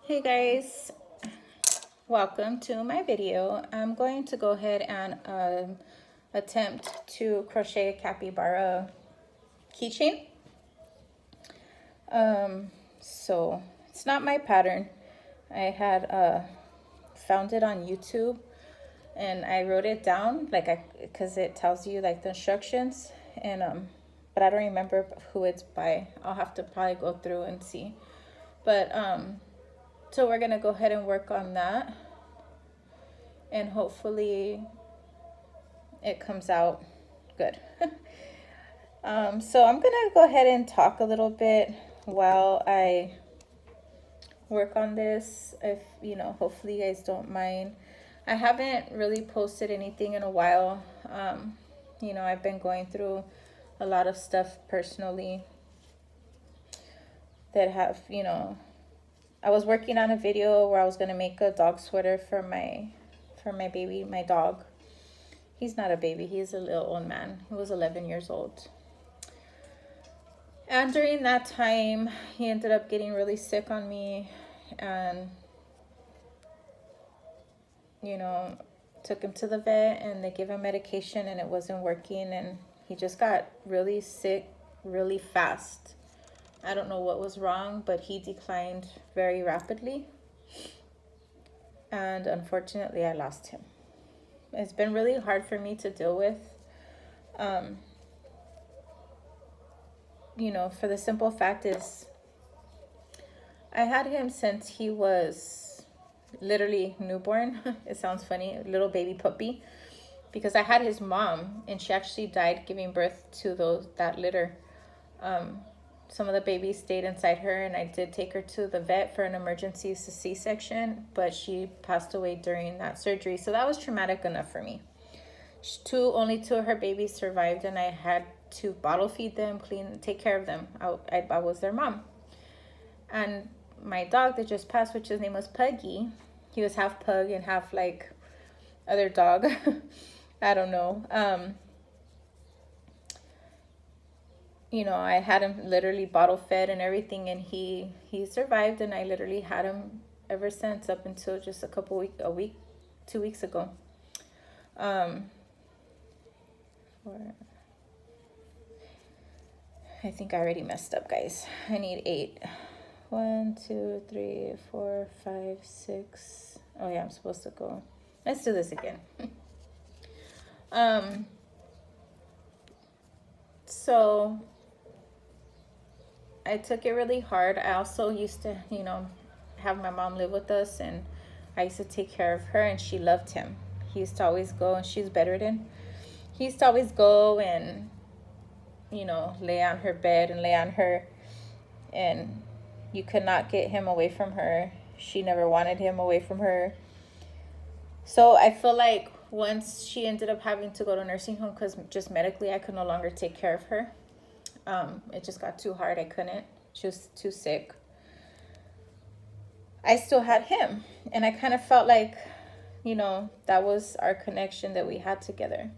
Hey guys, welcome to my video. I'm going to go ahead and attempt to crochet a capybara keychain. So it's not my pattern. I had found it on YouTube and I wrote it down because it tells you like the instructions and but I don't remember who it's by. I'll have to probably go through and see. But so we're gonna go ahead and work on that, and hopefully it comes out good. So I'm gonna go ahead and talk a little bit while I work on this. If hopefully you guys don't mind. I haven't really posted anything in a while. I've been going through a lot of stuff personally that have, I was working on a video where I was gonna make a dog sweater for my baby, my dog. He's not a baby, he's a little old man. He was 11 years old. And during that time, he ended up getting really sick on me and, took him to the vet and they gave him medication and it wasn't working and he just got really sick really fast. I don't know what was wrong, but he declined very rapidly. And unfortunately, I lost him. It's been really hard for me to deal with. For the simple fact is, I had him since he was literally newborn. It sounds funny, little baby puppy, because I had his mom and she actually died giving birth to that litter. Some of the babies stayed inside her and I did take her to the vet for an emergency C-section, but she passed away during that surgery. So that was traumatic enough for me. Only two of her babies survived and I had to bottle feed them, take care of them. I was their mom. And my dog that just passed, which his name was Puggy, he was half pug and half like other dog. I don't know. I had him literally bottle fed and everything, and he survived, and I literally had him ever since, up until just a week, 2 weeks ago. I think I already messed up, guys. I need 8. 1, 2, 3, 4, 5, 6. Oh yeah, I'm supposed to go. Let's do this again. So I took it really hard. I also used to, have my mom live with us, and I used to take care of her, and she loved him. He used to always go, and she's bedridden. He used to always go and, lay on her bed and lay on her, and you could not get him away from her. She never wanted him away from her. So I feel like once she ended up having to go to a nursing home because just medically I could no longer take care of her. It just got too hard. I couldn't. She was too sick. I still had him. And I kind of felt like, that was our connection that we had together.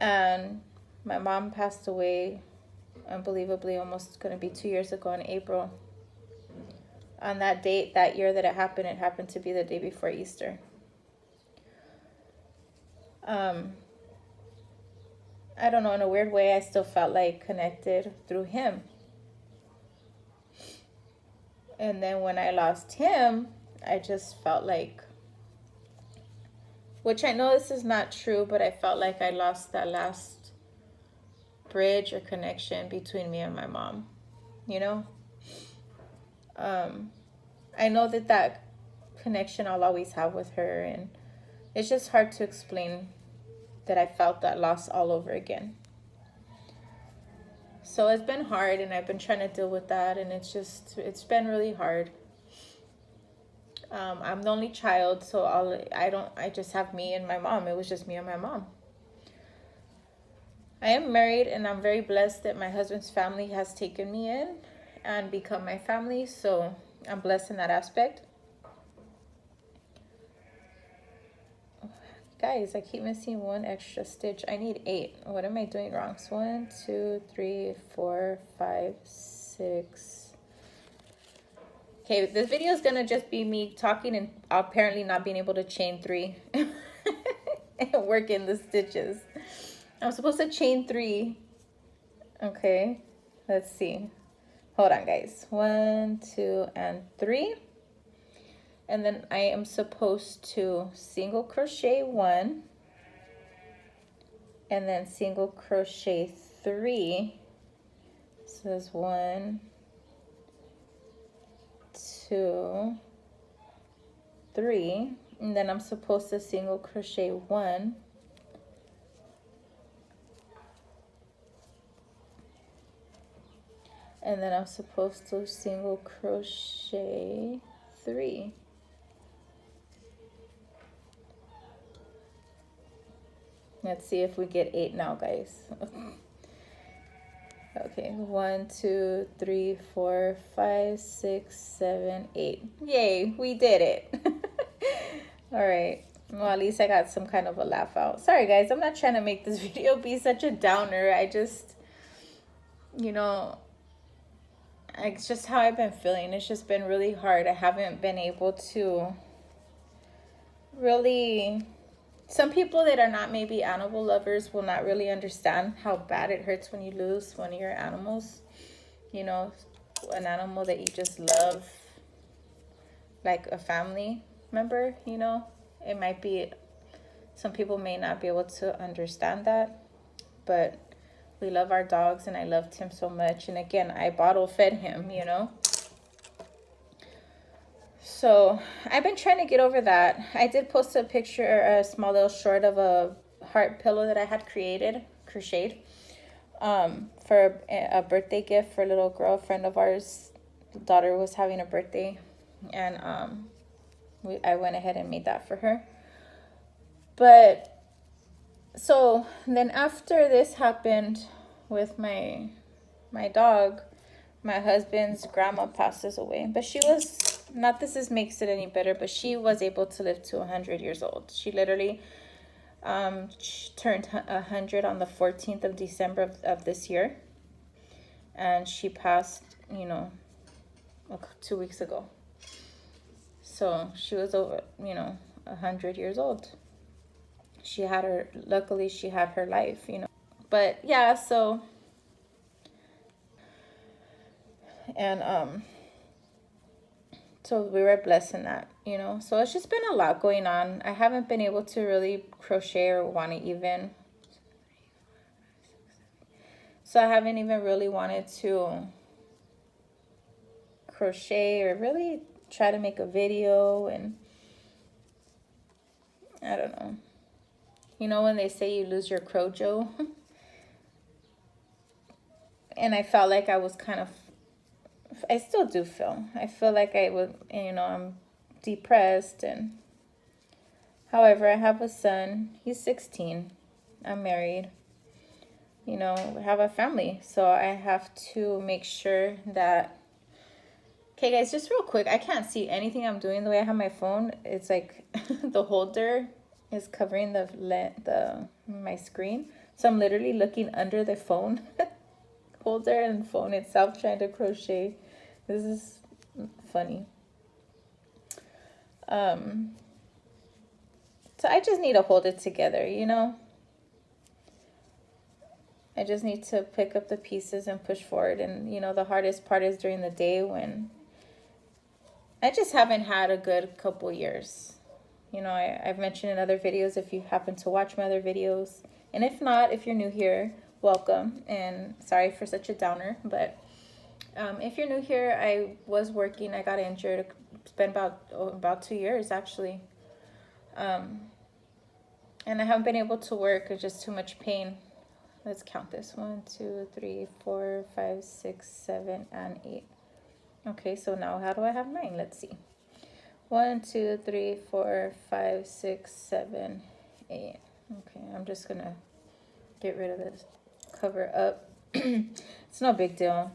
And my mom passed away, unbelievably, almost going to be 2 years ago in April. On that date, that year that it happened to be the day before Easter. I don't know, in a weird way, I still felt like connected through him. And then when I lost him, I just felt like, which I know this is not true, but I felt like I lost that last bridge or connection between me and my mom, I know that connection I'll always have with her, and it's just hard to explain that I felt that loss all over again. So it's been hard, and I've been trying to deal with that, and it's been really hard. I'm the only child, so I just have me and my mom. It was just me and my mom. I am married, and I'm very blessed that my husband's family has taken me in and become my family, so I'm blessed in that aspect. Guys, I keep missing one extra stitch. I need 8. What am I doing wrong? So 1, 2, 3, 4, 5, 6. Okay, this video is gonna just be me talking and apparently not being able to chain 3 and work in the stitches. I'm supposed to chain 3. Okay, let's see. Hold on, guys. 1, 2, and 3. And then I am supposed to single crochet 1 and then single crochet 3. So there's 1, 2, 3, and then I'm supposed to single crochet 1, and then I'm supposed to single crochet 3. Let's see if we get 8 now, guys. Okay, 1, 2, 3, 4, 5, 6, 7, 8. Yay, we did it. All right. Well, at least I got some kind of a laugh out. Sorry, guys. I'm not trying to make this video be such a downer. I just, you know, it's just how I've been feeling. It's just been really hard. I haven't been able to really... Some people that are not maybe animal lovers will not really understand how bad it hurts when you lose one of your animals. You know, an animal that you just love, like a family member, you know. It might be, some people may not be able to understand that, but we love our dogs and I loved him so much. And again, I bottle fed him, you know. So I've been trying to get over that. I did post a picture, a small little short of a heart pillow that I had crocheted, for a birthday gift for a little girl friend of ours. The daughter was having a birthday, and I went ahead and made that for her. But so then after this happened with my dog, my husband's grandma passes away, but she was, not this makes it any better, but she was able to live to 100 years old. She literally she turned 100 on the 14th of December of this year, and she passed, you know, 2 weeks ago. So she was over, you know, 100 years old. She had her, luckily she had her life, you know. But yeah, so, and so we were blessed in that, you know. So it's just been a lot going on. I haven't been able to really crochet or want to even. So I haven't even really wanted to crochet or really try to make a video. And I don't know. You know when they say you lose your crojo? And I felt like I was kind of, I still do feel. I feel like I would, you know, I'm depressed. And however, I have a son. He's 16. I'm married. You know, I have a family. So I have to make sure that... Okay, guys, just real quick. I can't see anything I'm doing the way I have my phone. It's like the holder is covering my screen. So I'm literally looking under the phone holder and phone itself trying to crochet. This is funny. So I just need to hold it together, you know. I just need to pick up the pieces and push forward. And, you know, the hardest part is during the day when I just haven't had a good couple years. You know, I've mentioned in other videos, if you happen to watch my other videos. And if not, if you're new here, welcome. And sorry for such a downer. But if you're new here, I was working. I got injured. It's been about 2 years, actually. And I haven't been able to work. It's just too much pain. Let's count this. 1, 2, 3, 4, 5, 6, 7, and 8. Okay, so now how do I have 9? Let's see. 1, 2, 3, 4, 5, 6, 7, 8. Okay, I'm just gonna get rid of this cover up. It's no big deal.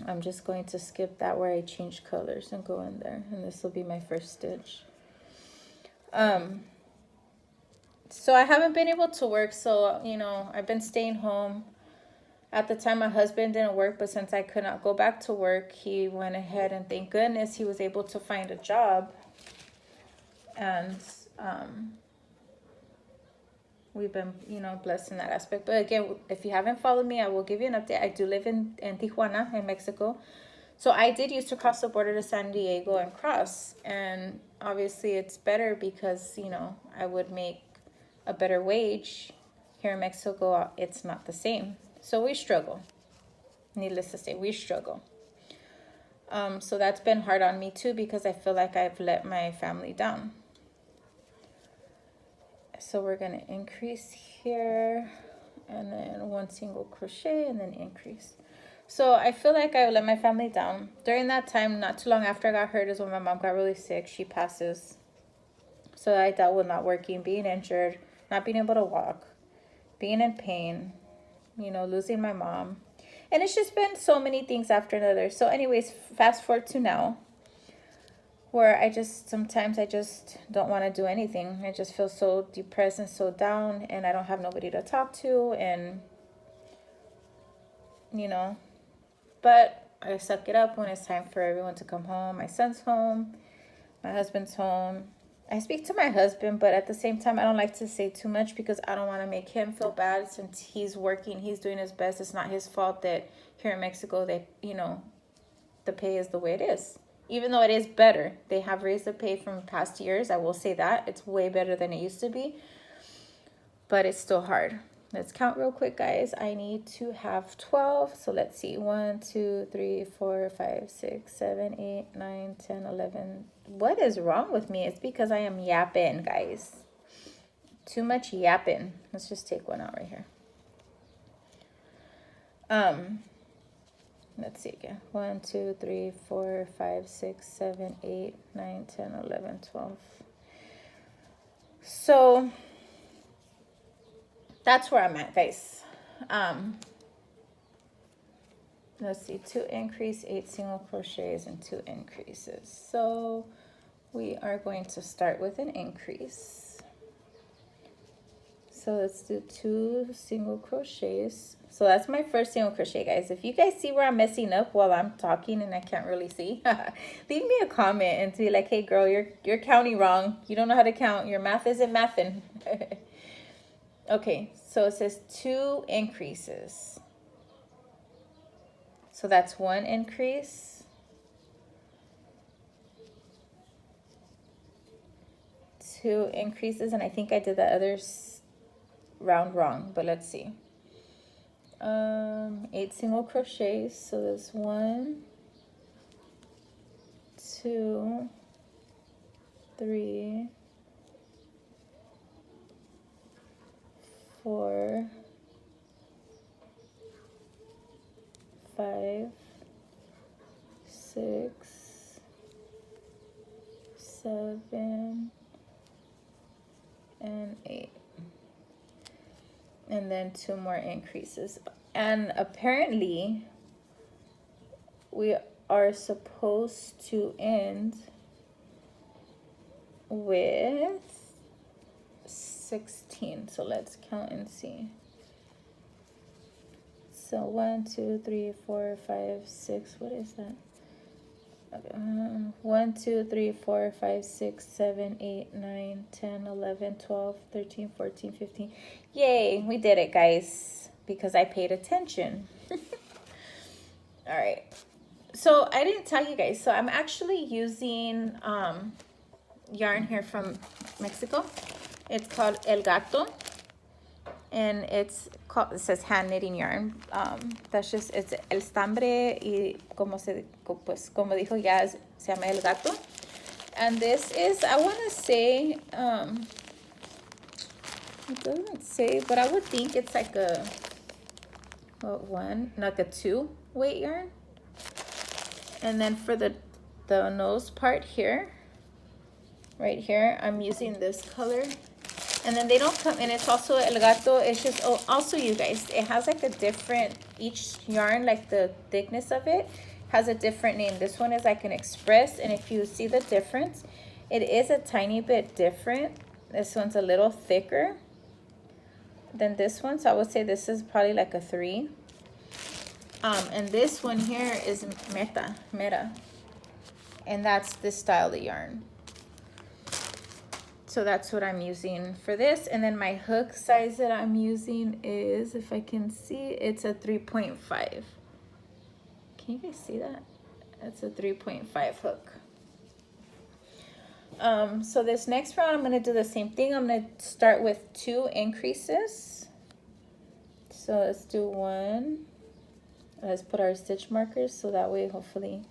I'm just going to skip that where I change colors and go in there, and this will be my first stitch. So I haven't been able to work, so you know, I've been staying home. At the time, my husband didn't work, but since I could not go back to work, he went ahead and thank goodness he was able to find a job. And we've been, you know, blessed in that aspect. But again, if you haven't followed me, I will give you an update. I do live in Tijuana, in Mexico. So I did used to cross the border to San Diego and cross. And obviously it's better because, you know, I would make a better wage. Here in Mexico, it's not the same. So we struggle. Needless to say, we struggle. So that's been hard on me too, because I feel like I've let my family down. So we're going to increase here, and then 1 single crochet, and then increase. So I feel like I let my family down. During that time, not too long after I got hurt, is when my mom got really sick. She passes. So I dealt with not working, being injured, not being able to walk, being in pain, you know, losing my mom. And it's just been so many things after another. So anyways, fast forward to now, where sometimes I just don't want to do anything. I just feel so depressed and so down, and I don't have nobody to talk to, and, you know, but I suck it up when it's time for everyone to come home. My son's home, my husband's home. I speak to my husband, but at the same time, I don't like to say too much because I don't want to make him feel bad since he's working. He's doing his best. It's not his fault that here in Mexico, you know, the pay is the way it is. Even though it is better, they have raised the pay from past years. I will say that. It's way better than it used to be. But it's still hard. Let's count real quick, guys. I need to have 12. So let's see. 1, 2, 3, 4, 5, 6, 7, 8, 9, 10, 11. What is wrong with me? It's because I am yapping, guys. Too much yapping. Let's just take one out right here. Let's see again. 1, 2, 3, 4, 5, 6, 7, 8, 9, 10, 11, 12. So that's where I'm at, guys. Let's see, 2 increase, 8 single crochets, and 2 increases. So we are going to start with an increase. So let's do 2 single crochets. So that's my first single crochet, guys. If you guys see where I'm messing up while I'm talking and I can't really see, leave me a comment and be like, hey girl, you're counting wrong. You don't know how to count. Your math isn't mathin'. Okay, so it says 2 increases. So that's 1 increase, 2 increases, and I think I did the other round wrong, but let's see. 8 single crochets, so there's 1, 2, 3, 4, 5, 6, 7, and 8. And then 2 more increases. And apparently we are supposed to end with 16. So let's count and see. So 1, 2, 3, 4, 5, 6. What is that? 1, 2, 3, 4, 5, 6, 7, 8, 9, 10, 11, 12, 13, 14, 15. Yay, we did it, guys, because I paid attention. All right. So I didn't tell you guys. So I'm actually using yarn here from Mexico. It's called El Gato. And it says hand knitting yarn. That's just, it's el estambre y como dijo ya, se llama El Gato. And this is, I want to say, it doesn't say, but I would think it's like a, like a 2 weight yarn. And then for the nose part here, right here, I'm using this color. And then they don't come, and it's also El Gato. It's just, also you guys, it has like a different, each yarn, like the thickness of it has a different name. This one is like an express, and if you see the difference, it is a tiny bit different. This one's a little thicker than this one, so I would say this is probably like a 3. And this one here is Meta. And that's this style of yarn. So that's what I'm using for this. And then my hook size that I'm using is, if I can see, it's a 3.5. Can you guys see that? It's a 3.5 hook. So this next round, I'm going to do the same thing. I'm going to start with 2 increases. So let's do 1. Let's put our stitch markers so that way, hopefully.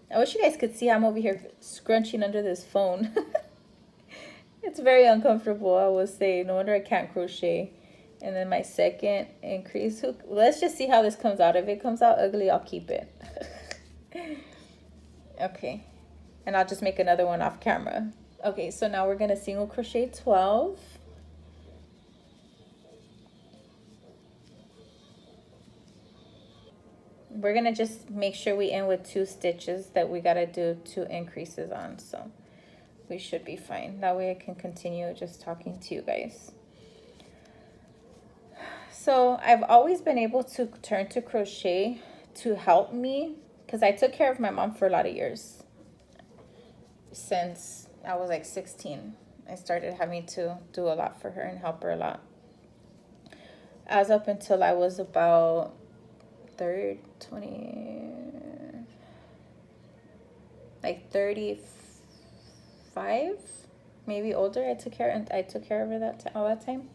I wish you guys could see I'm over here scrunching under this phone. It's very uncomfortable, I will say. No wonder I can't crochet. And then my second increase hook. Let's just see how this comes out. If it comes out ugly, I'll keep it. Okay. And I'll just make another one off camera. Okay, so now we're going to single crochet 12. We're going to just make sure we end with 2 stitches that we got to do 2 increases on. So we should be fine. That way I can continue just talking to you guys. So I've always been able to turn to crochet to help me because I took care of my mom for a lot of years. Since I was like 16, I started having to do a lot for her and help her a lot. As up until I was about 35, maybe older. I took care of her all that time.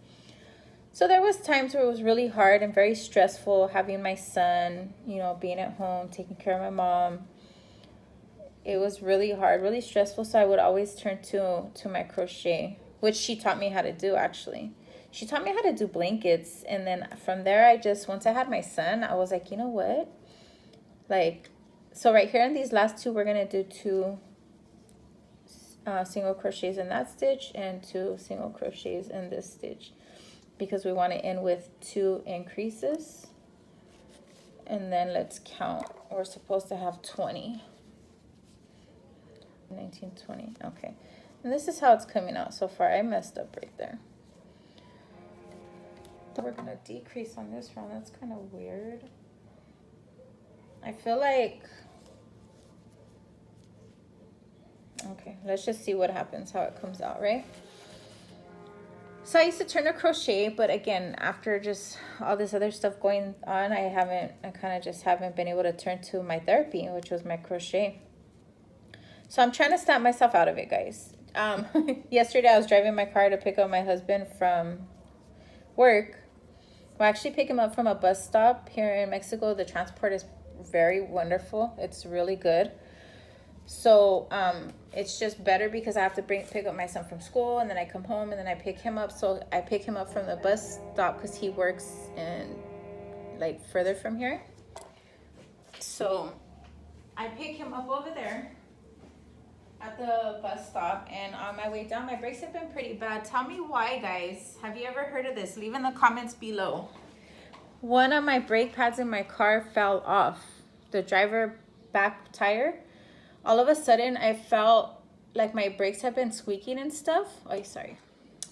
So there was times where it was really hard and very stressful having my son, you know, being at home, taking care of my mom. It was really hard, really stressful. So I would always turn to my crochet, which she taught me how to do, actually. She taught me how to do blankets. And then from there, once I had my son, I was like, you know what? Like, so right here in these last 2, we're going to do 2 single crochets in that stitch and 2 single crochets in this stitch. Because we want to end with 2 increases. And then let's count. We're supposed to have 20. 19, 20. Okay. And this is how it's coming out so far. I messed up right there. So we're going to decrease on this round. That's kind of weird. I feel like... Okay, let's just see what happens, how it comes out, right? So I used to turn to crochet, but again, after just all this other stuff going on, I kind of just haven't been able to turn to my therapy, which was my crochet. So I'm trying to snap myself out of it, guys. Yesterday I was driving my car to pick up my husband from work. Well, actually pick him up from a bus stop here in Mexico. The transport is very wonderful. It's really good. So it's just better because I have to pick up my son from school, and then I come home and then I pick him up. So I pick him up from the bus stop because he works in like further from here. So I pick him up over there at the bus stop, and on my way down, my brakes have been pretty bad. Tell me why, guys. Have you ever heard of this? Leave in the comments below. One of my brake pads in my car fell off, the driver back tire. All of a sudden, I felt like my brakes have been squeaking and stuff. Oh, sorry.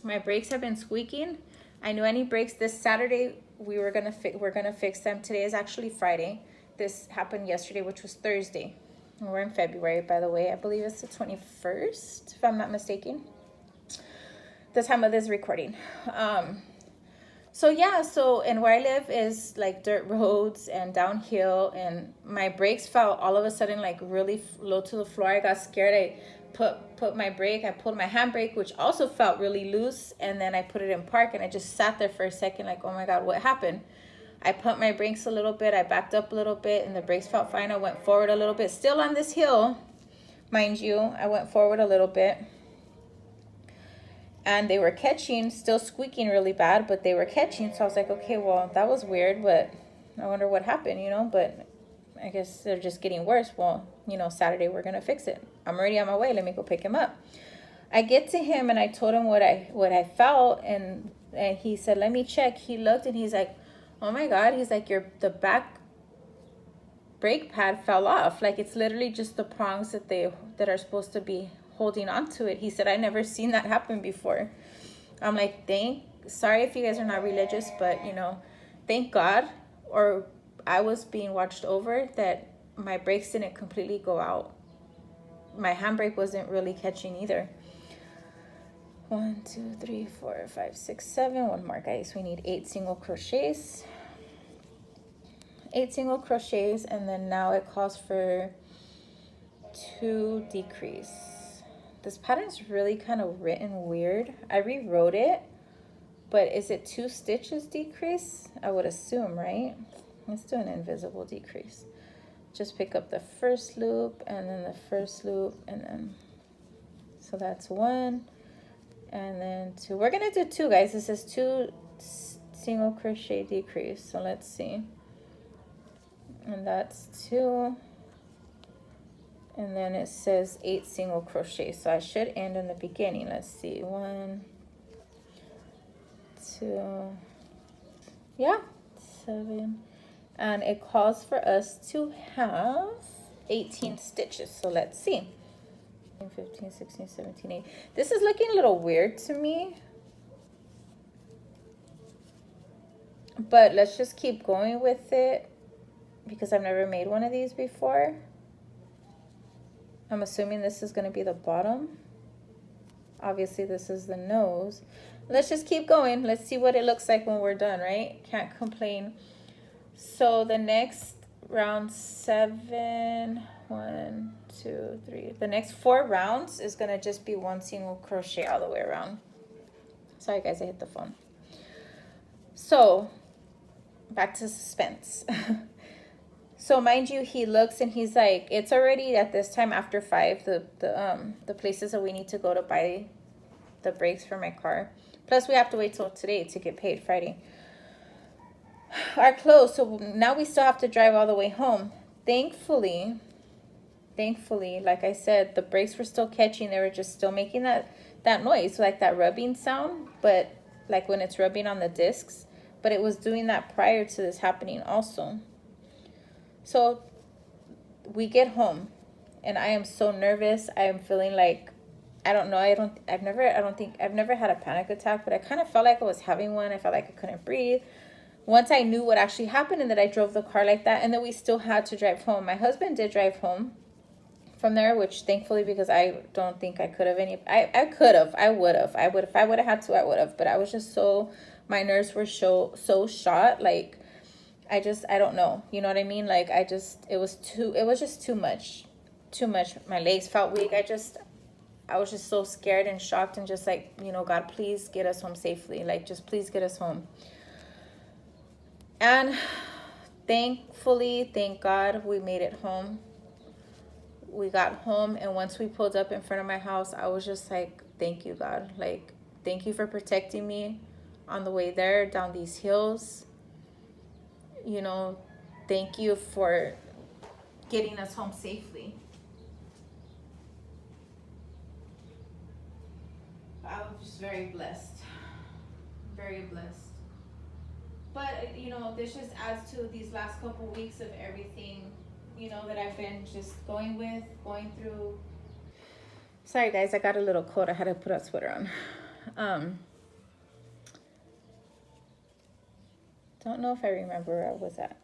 My brakes have been squeaking. I knew any brakes this Saturday, we're gonna fix them. Today is actually Friday. This happened yesterday, which was Thursday. We're in February, by the way. I believe it's the 21st, if I'm not mistaken. The time of this recording. So yeah, and where I live is like dirt roads and downhill, and my brakes felt all of a sudden like really low to the floor. I got scared. I put my brake, I pulled my handbrake, which also felt really loose, and then I put it in park, and I just sat there for a second like, oh my God, what happened? I pumped my brakes a little bit, I backed up a little bit, and the brakes felt fine. I went forward a little bit, still on this hill, mind you. I went forward a little bit, and they were catching, still squeaking really bad, but they were catching. So I was like, okay, well, that was weird, but I wonder what happened, you know, but I guess they're just getting worse. Well, you know, Saturday we're going to fix it. I'm already on my way. Let me go pick him up. I get to him, and I told him what I felt, and he said, let me check. He looked, and he's like, oh my God. He's like, the back brake pad fell off. Like, it's literally just the prongs that are supposed to be holding onto it. He said, I never seen that happen before. I'm like, sorry if you guys are not religious, but you know, thank God, or I was being watched over, that my brakes didn't completely go out. My handbrake wasn't really catching either. 1, 2, 3, 4, 5, 6, 7. One more, guys. We need 8 single crochets. 8 single crochets, and then now it calls for 2 decrease. This pattern's really kind of written weird. I rewrote it, but is it 2 stitches decrease? I would assume, right? Let's do an invisible decrease. Just pick up the first loop and then the first loop, and then, so that's 1 and then 2. We're gonna do 2, guys. This is 2 single crochet decrease. So let's see. And that's 2. And then it says 8 single crochet. So I should end in the beginning. Let's see. 1, 2, yeah, 7. And it calls for us to have 18 stitches. So let's see. 15, 16, 17, 18. This is looking a little weird to me. But let's just keep going with it, because I've never made one of these before. I'm assuming this is going to be the bottom. Obviously, this is the nose. Let's just keep going. Let's see what it looks like when we're done, right? Can't complain. So the next round 7, 1, 2, 3. The next 4 rounds is going to just be 1 single crochet all the way around. Sorry, guys, I hit the phone. So back to suspense. So mind you, he looks and he's like, it's already at this time after 5, the places that we need to go to buy the brakes for my car. Plus we have to wait till today to get paid, Friday, are closed. So now we still have to drive all the way home. Thankfully, like I said, the brakes were still catching. They were just still making that noise, like that rubbing sound, but like when it's rubbing on the discs. But it was doing that prior to this happening also. So we get home and I am so nervous. I am feeling like, I don't know, I've never had a panic attack, but I kind of felt like I was having one. I felt like I couldn't breathe. Once I knew what actually happened and that I drove the car like that, and then we still had to drive home. My husband did drive home from there, which thankfully, because I don't think I could have I would have, if I would have had to, I would have, but I was just so, my nerves were so shot. Like, I don't know. You know what I mean? Like, it was just too much. My legs felt weak. I was just so scared and shocked and just like, you know, God, please get us home safely. Like, just please get us home. And thankfully, thank God, we made it home. We got home, and once we pulled up in front of my house, I was just like, thank you, God. Like, thank you for protecting me on the way there, down these hills. You know, thank you for getting us home safely. I was just very blessed. Very blessed. But, you know, this just adds to these last couple weeks of everything, you know, that I've been just going through. Sorry, guys, I got a little cold. I had to put a sweater on. Don't know if I remember where I was at.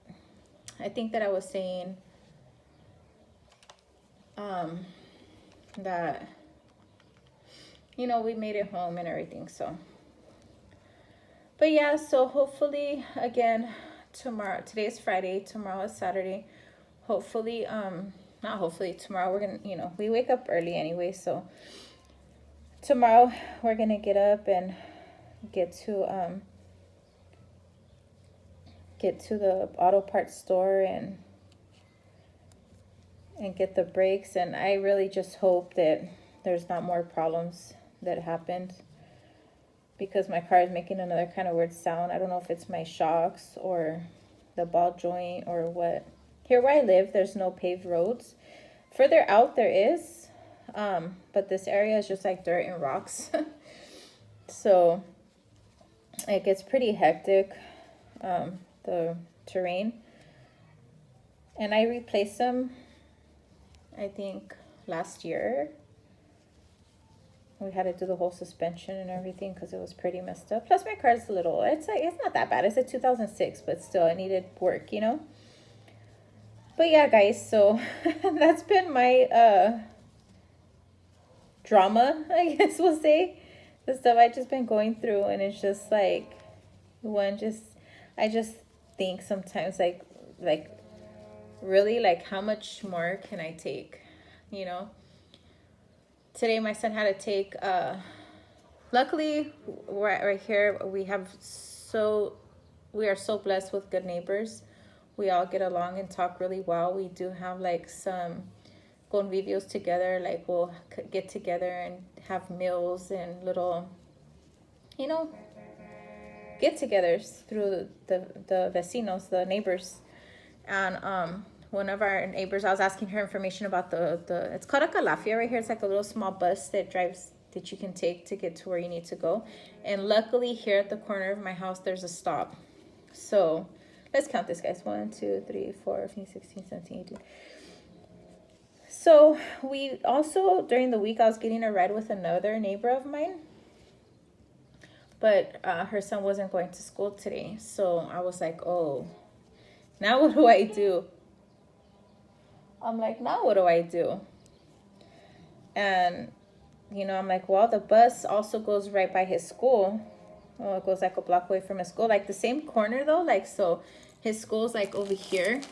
I think that I was saying that, you know, we made it home and everything. So, but yeah, so hopefully, again, tomorrow, today's Friday, tomorrow is Saturday. Hopefully, not hopefully, tomorrow we're gonna, you know, we wake up early anyway, so tomorrow we're gonna get up and get to the auto parts store and get the brakes. And I really just hope that there's not more problems that happened, because my car is making another kind of weird sound. I don't know if it's my shocks or the ball joint or what. Here where I live, there's no paved roads. Further out there is, but this area is just like dirt and rocks. So it gets pretty hectic, the terrain. And I replaced them, I think, last year. We had to do the whole suspension and everything because it was pretty messed up. Plus, my car's a little, it's like, it's not that bad. It's a 2006, but still, it needed work, you know? But yeah, guys, so that's been my drama, I guess we'll say. The stuff I just been going through, and it's just like, I just think sometimes, like, really, like, how much more can I take, you know? Today, my son had to take, luckily, right here, we are so blessed with good neighbors. We all get along and talk really well. We do have, like, some convivios together, like, we'll get together and have meals and little, you know, get-togethers through the vecinos, the neighbors. And one of our neighbors, I was asking her information about the it's called a calafia right here. It's like a little small bus that you can take to get to where you need to go. And luckily here at the corner of my house, there's a stop. So let's count this, guys. 1, 2, 3, 4, 15, 16, 17, 18. So we also, during the week, I was getting a ride with another neighbor of mine. But her son wasn't going to school today. So I was like, oh, now what do I do? I'm like, now what do I do? And, you know, I'm like, well, the bus also goes right by his school. Well, it goes like a block away from his school. Like the same corner though. Like, so his school's like over here.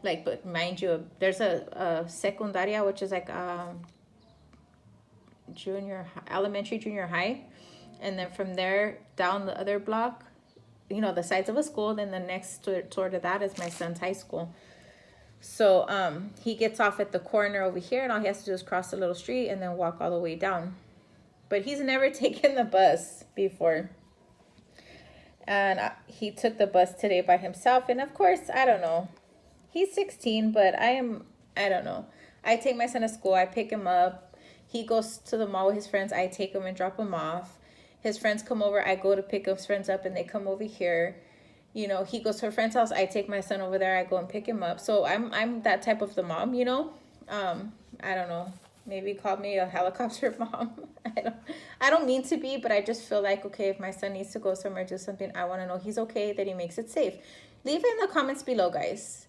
Like, but mind you, there's a secundaria, which is like elementary, junior high. And then from there down the other block, you know, the sides of a school. Then the next door to that is my son's high school. So he gets off at the corner over here, and all he has to do is cross the little street and then walk all the way down. But he's never taken the bus before. And he took the bus today by himself. And of course, I don't know. He's 16, but I don't know. I take my son to school. I pick him up. He goes to the mall with his friends. I take him and drop him off. His friends come over. I go to pick his friends up, and they come over here. You know, he goes to a friend's house. I take my son over there. I go and pick him up. So I'm that type of the mom, you know. I don't know. Maybe call me a helicopter mom. I don't mean to be, but I just feel like, okay, if my son needs to go somewhere, do something, I want to know he's okay, that he makes it safe. Leave it in the comments below, guys.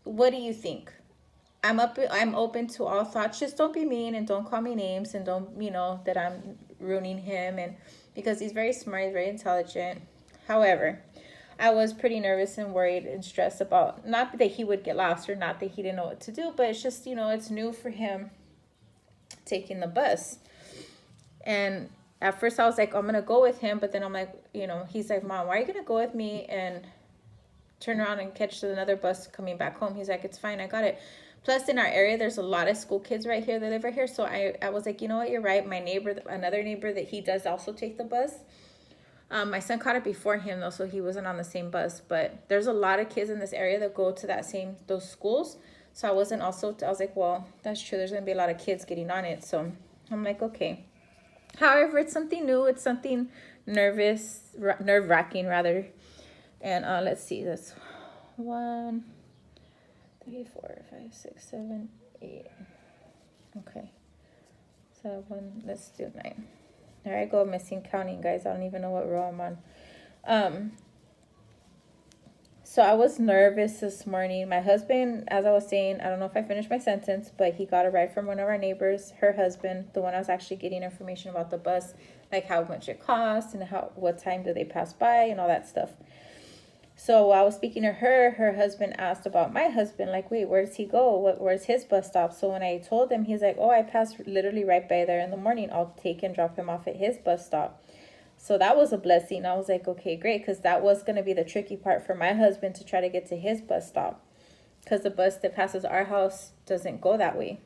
What do you think? I'm open to all thoughts. Just don't be mean and don't call me names, and don't, you know, that I'm ruining him, and because he's very smart, he's very intelligent. However, I was pretty nervous and worried and stressed about, not that he would get lost or not that he didn't know what to do, but it's just, you know, it's new for him taking the bus. And at first I was like, I'm gonna go with him, but then I'm like, you know, he's like, Mom, why are you gonna go with me and turn around and catch another bus coming back home? He's like, it's fine, I got it. Plus, in our area, there's a lot of school kids right here that live right here. So I was like, you know what, you're right. My neighbor, another neighbor that he does also take the bus. My son caught it before him, though, so he wasn't on the same bus. But there's a lot of kids in this area that go to those schools. So I was like, well, that's true. There's going to be a lot of kids getting on it. So I'm like, okay. However, it's something new. It's something nerve-wracking, rather. And let's see. That's 1, 3, 4, 5, 6, 7, 8. Okay. So let's do 9. There I go, missing counting, guys. I don't even know what row I'm on. So I was nervous this morning. My husband, as I was saying, I don't know if I finished my sentence, but he got a ride from one of our neighbors, her husband, the one I was actually getting information about the bus, like how much it costs and what time do they pass by and all that stuff. So while I was speaking to her husband asked about my husband, like, wait, where does he go? Where's his bus stop? So when I told him, he's like, oh, I pass literally right by there in the morning. I'll take and drop him off at his bus stop. So that was a blessing. I was like, okay, great, because that was going to be the tricky part for my husband to try to get to his bus stop, because the bus that passes our house doesn't go that way.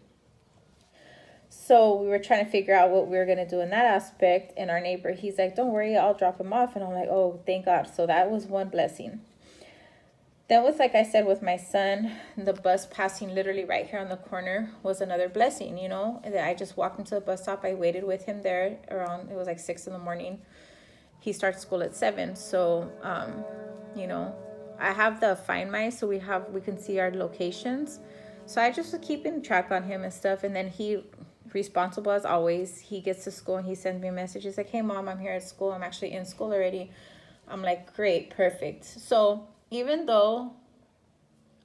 So we were trying to figure out what we were going to do in that aspect. And our neighbor, he's like, don't worry, I'll drop him off. And I'm like, oh, thank God. So that was one blessing. Then with, like I said, with my son, the bus passing literally right here on the corner was another blessing, you know. And then I just walked into the bus stop. I waited with him there around, it was like 6 in the morning. He starts school at 7. So, you know, I have the Find My, so we can see our locations. So I just was keeping track on him and stuff. And then he responsible as always. He gets to school and he sends me a message. He's like, hey mom, I'm here at school. I'm actually in school already. I'm like, great, perfect. So even though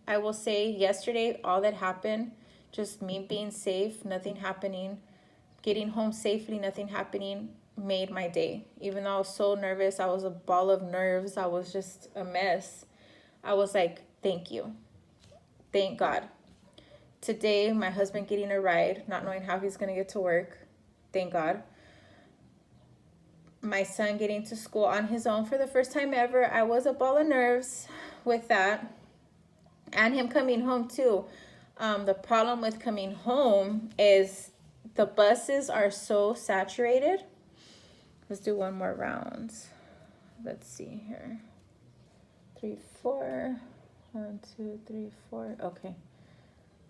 I will say yesterday, all that happened, just me being safe, nothing happening, getting home safely, nothing happening, made my day. Even though I was so nervous, I was a ball of nerves, I was just a mess. I was like, thank you. Thank God. Today, my husband getting a ride, not knowing how he's going to get to work. Thank God. My son getting to school on his own for the first time ever. I was a ball of nerves with that. And him coming home too. The problem with coming home is the buses are so saturated. Let's do one more round. Let's see here. 3, 4. 1, 2, 3, 4. Okay.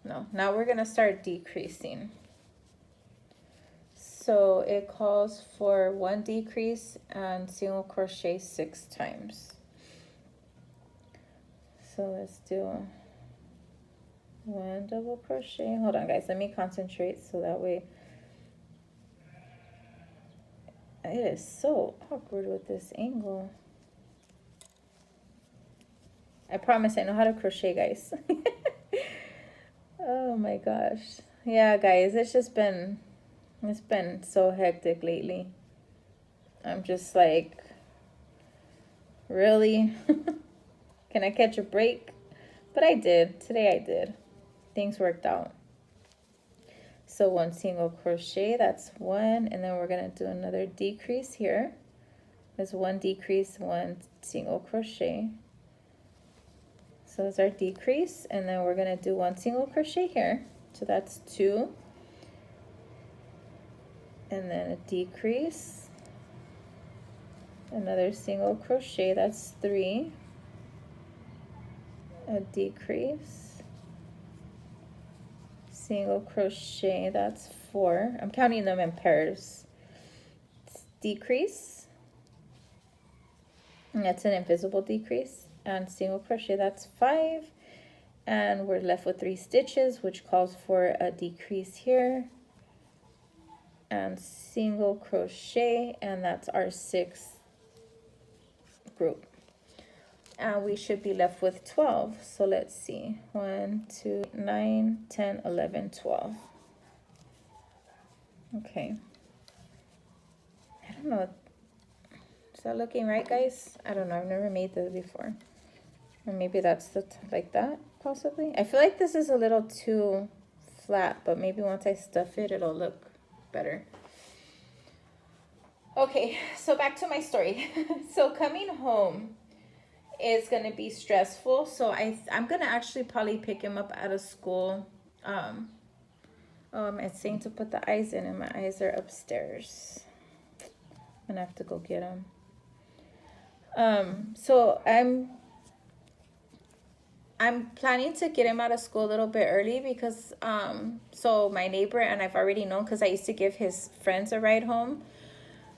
No, now we're going to start decreasing. So it calls for 1 decrease and single crochet 6 times. So let's do 1 double crochet. Hold on guys, let me concentrate so that way. It is so awkward with this angle. I promise I know how to crochet, guys. Oh my gosh. Yeah, guys, it's been so hectic lately. I'm just like, really? Can I catch a break? But I did. Today I did. Things worked out. So 1 single crochet, that's 1, and then we're going to do another decrease here. There's 1 decrease, 1 single crochet. So that's our decrease, and then we're going to do 1 single crochet here. So that's 2. And then a decrease. Another single crochet, that's 3. A decrease. Single crochet, that's 4. I'm counting them in pairs. Decrease. And that's an invisible decrease. And single crochet, that's 5. And we're left with 3 stitches, which calls for a decrease here. And single crochet, and that's our 6th group. And we should be left with 12. So let's see. 1, 2, 9, 10, 11, 12. Okay. I don't know. Is that looking right, guys? I don't know. I've never made this before. Or maybe that's the like that, possibly. I feel like this is a little too flat, but maybe once I stuff it, it'll look better. Okay, so back to my story. So coming home is going to be stressful. So I'm going to actually probably pick him up out of school. Oh, I'm saying to put the eyes in, and my eyes are upstairs. I'm going to have to go get them. So I'm planning to get him out of school a little bit early because, so my neighbor, and I've already known because I used to give his friends a ride home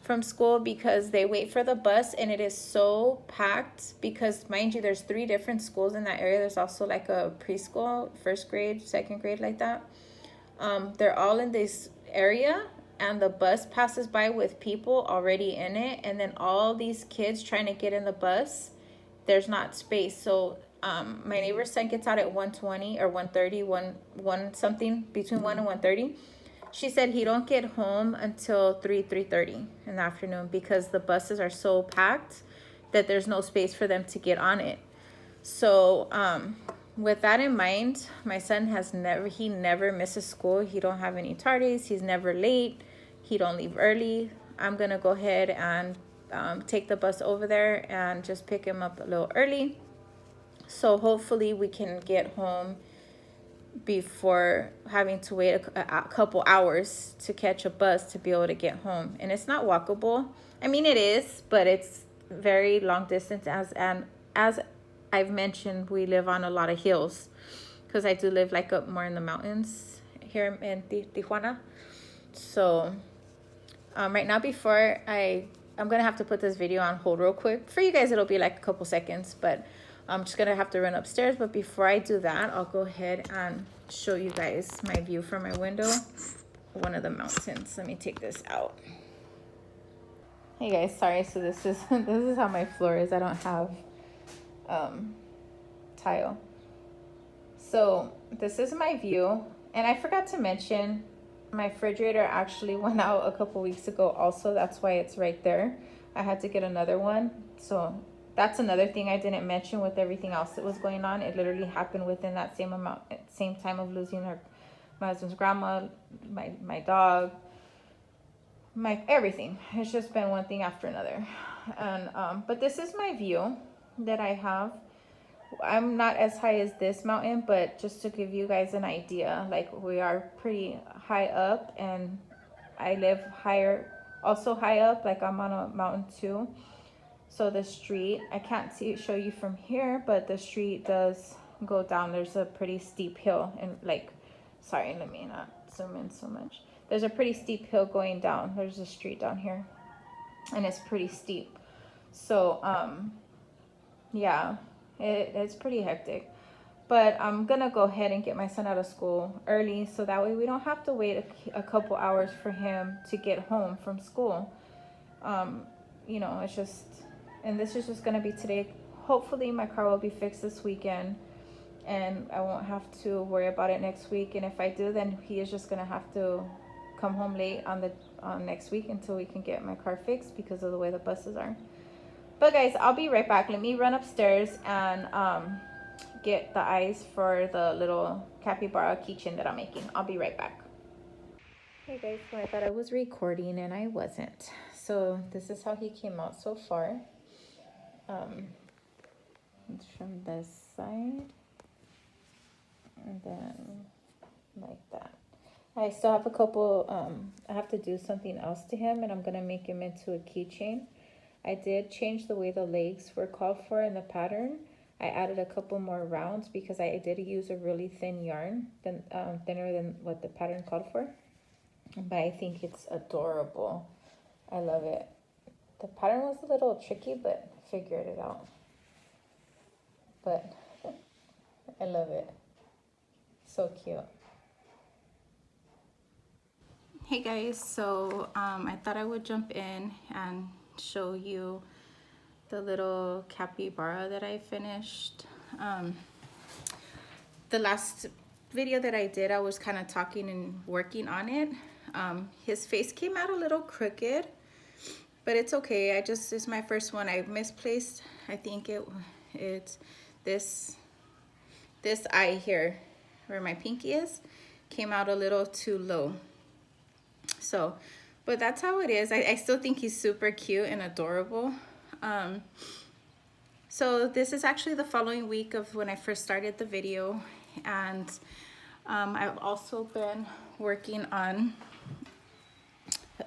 from school because they wait for the bus and it is so packed because, mind you, there's 3 different schools in that area. There's also like a preschool, 1st grade, 2nd grade, like that. They're all in this area and the bus passes by with people already in it, and then all these kids trying to get in the bus, there's not space. So my neighbor's son gets out at 1:20 or 1:30, 1 something, between 1 and 1:30. She said he don't get home until 3:30 in the afternoon because the buses are so packed that there's no space for them to get on it. So with that in mind, my son he never misses school. He don't have any tardies. He's never late. He don't leave early. I'm going to go ahead and take the bus over there and just pick him up a little early. So hopefully we can get home before having to wait a couple hours to catch a bus to be able to get home. And it's not walkable. I mean, it is, but it's very long distance. As I've mentioned, we live on a lot of hills because I do live like up more in the mountains here in Tijuana. So right now, before I'm gonna have to put this video on hold real quick. For you guys, it'll be like a couple seconds, but I'm just gonna have to run upstairs. But before I do that, I'll go ahead and show you guys my view from my window. one of the mountains. Let me take this out. Hey guys, sorry. So this is this is how my floor is. I don't have tile. So this is my view, and I forgot to mention my refrigerator actually went out a couple weeks ago also. That's why it's right there. I had to get another one. So that's another thing I didn't mention with everything else that was going on. It literally happened within that same time of losing my husband's grandma, my dog, my everything. It's just been one thing after another. And but this is my view that I have. I'm not as high as this mountain, but just to give you guys an idea, like we are pretty high up, and I live higher, also high up, like I'm on a mountain too. So the street, I can't show you from here, but the street does go down. There's a pretty steep hill, and like, sorry, let me not zoom in so much. There's a pretty steep hill going down. There's a street down here, and it's pretty steep. So yeah, it's pretty hectic. But I'm gonna go ahead and get my son out of school early, so that way we don't have to wait a couple hours for him to get home from school. You know, it's just, and this is just gonna be today. Hopefully my car will be fixed this weekend, and I won't have to worry about it next week. And if I do, then he is just gonna have to come home late on next week until we can get my car fixed because of the way the buses are. But guys, I'll be right back. Let me run upstairs and get the eyes for the little capybara keychain that I'm making. I'll be right back. Hey guys, so I thought I was recording and I wasn't. So this is how he came out so far. It's from this side, and then like that. I still have a couple, I have to do something else to him, and I'm gonna make him into a keychain. I did change the way the legs were called for in the pattern. I added a couple more rounds because I did use a really thin yarn, thinner than what the pattern called for. But I think it's adorable. I love it. The pattern was a little tricky, but I figured it out. But I love it. So cute. Hey guys, so I thought I would jump in and show you the little capybara that I finished. The last video that I did, I was kind of talking and working on it. His face came out a little crooked, but it's okay. It's my first one. I misplaced, I think it's this eye here where my pinky is, came out a little too low. So, but that's how it is. I still think he's super cute and adorable. So this is actually the following week of when I first started the video, and I've also been working on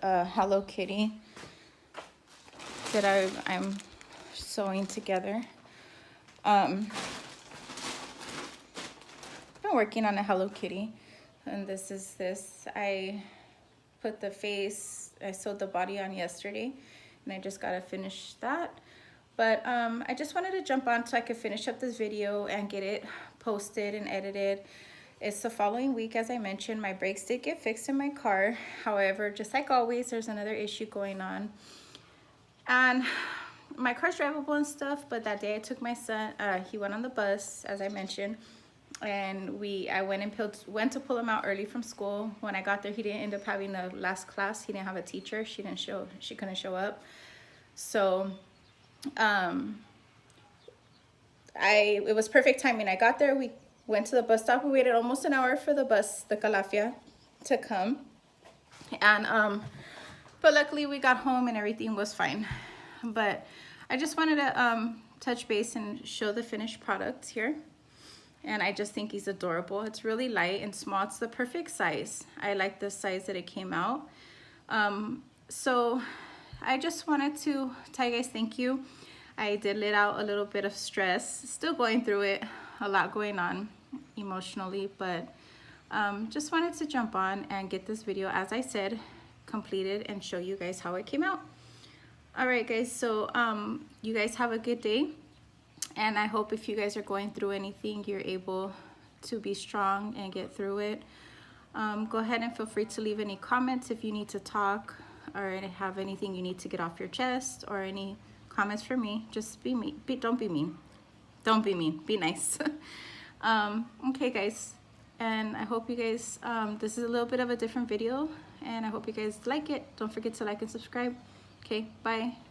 Hello Kitty that I'm sewing together. Been working on a Hello Kitty, and this is this. I put the face, I sewed the body on yesterday, and I just gotta finish that. But I just wanted to jump on so I could finish up this video and get it posted and edited. It's the following week, as I mentioned. My brakes did get fixed in my car. However, just like always, there's another issue going on. And my car's drivable and stuff, but that day I took my son, he went on the bus, as I mentioned, and I went to pull him out early from school. When I got there, he didn't end up having the last class. He didn't have a teacher. She couldn't show up. So it was perfect timing. I got there, we went to the bus stop, and waited almost an hour for the bus, the Calafia, to come. And but luckily we got home and everything was fine. But I just wanted to touch base and show the finished product here. And I just think he's adorable. It's really light and small. It's the perfect size. I like the size that it came out. So I just wanted to tell you guys thank you. I did let out a little bit of stress. Still going through it. A lot going on emotionally. But just wanted to jump on and get this video, as I said, completed and show you guys how it came out. Alright guys, so you guys have a good day. And I hope if you guys are going through anything, you're able to be strong and get through it. Go ahead and feel free to leave any comments if you need to talk or have anything you need to get off your chest, or any comments for me. Just be me. Don't be mean. Don't be mean. Be nice. Okay, guys. And I hope you guys, this is a little bit of a different video, and I hope you guys like it. Don't forget to like and subscribe. Okay, bye.